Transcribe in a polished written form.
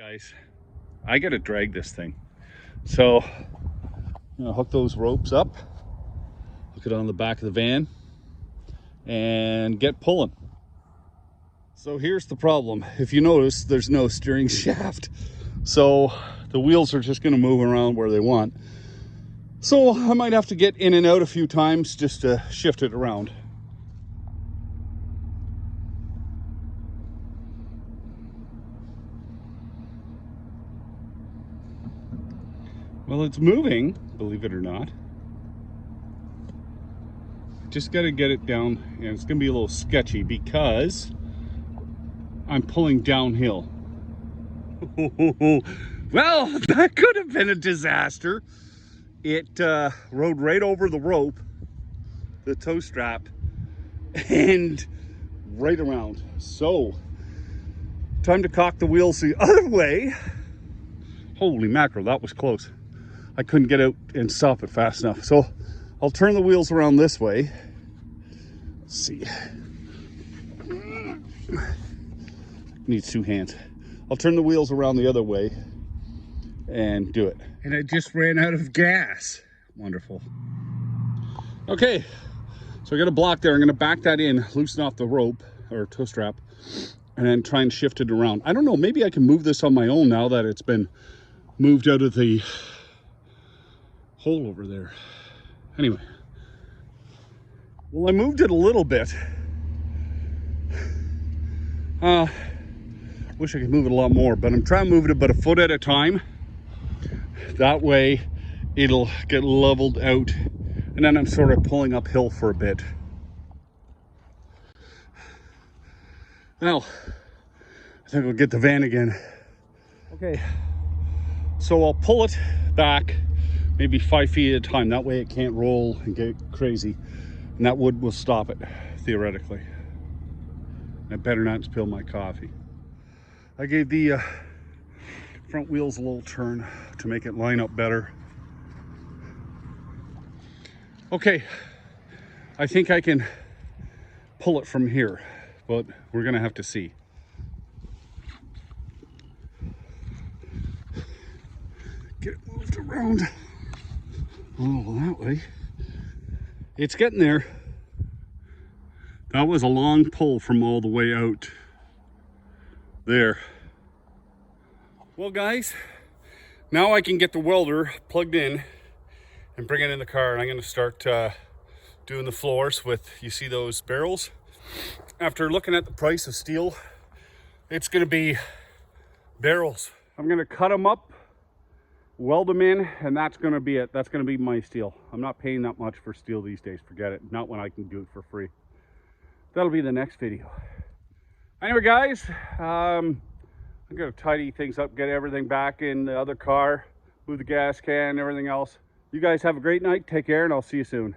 Guys, I gotta drag this thing. So I'm gonna hook those ropes up, hook it on the back of the van, and get pulling. So here's the problem. If you notice, there's no steering shaft. So the wheels are just gonna move around where they want. So I might have to get in and out a few times just to shift it around. Well, it's moving, believe it or not. Just got to get it down, and it's going to be a little sketchy because I'm pulling downhill. Well, that could have been a disaster. It rode right over the rope, the tow strap, and right around. So, time to cock the wheels the other way. Holy mackerel, that was close. I couldn't get out and stop it fast enough. So I'll turn the wheels around this way. Let's see. Needs two hands. I'll turn the wheels around the other way and do it. And I just ran out of gas. Wonderful. Okay, so I got a block there. I'm gonna back that in, loosen off the rope or tow strap, and then try and shift it around. I don't know, maybe I can move this on my own now that it's been moved out of the hole over there. Anyway, well, I moved it a little bit. Wish I could move it a lot more, but I'm trying to move it about a foot at a time. That way it'll get leveled out, and then I'm sort of pulling uphill for a bit. Now, I think we'll get the van again. Okay, so I'll pull it back maybe 5 feet at a time. That way it can't roll and get crazy. And that wood will stop it, theoretically. I better not spill my coffee. I gave the front wheels a little turn to make it line up better. Okay, I think I can pull it from here, but we're gonna have to see. Get it moved around. Oh, that way. It's getting there. That was a long pull from all the way out there. Well, guys, now I can get the welder plugged in and bring it in the car, and I'm going to start doing the floors with, you see those barrels? After looking at the price of steel, it's going to be barrels. I'm going to cut them up, weld them in, and that's going to be it. That's going to be my steel. I'm not paying that much for steel these days. Forget it. Not when I can do it for free. That'll be the next video. Anyway, guys, I'm going to tidy things up, get everything back in the other car, move the gas can, everything else. You guys have a great night. Take care, and I'll see you soon.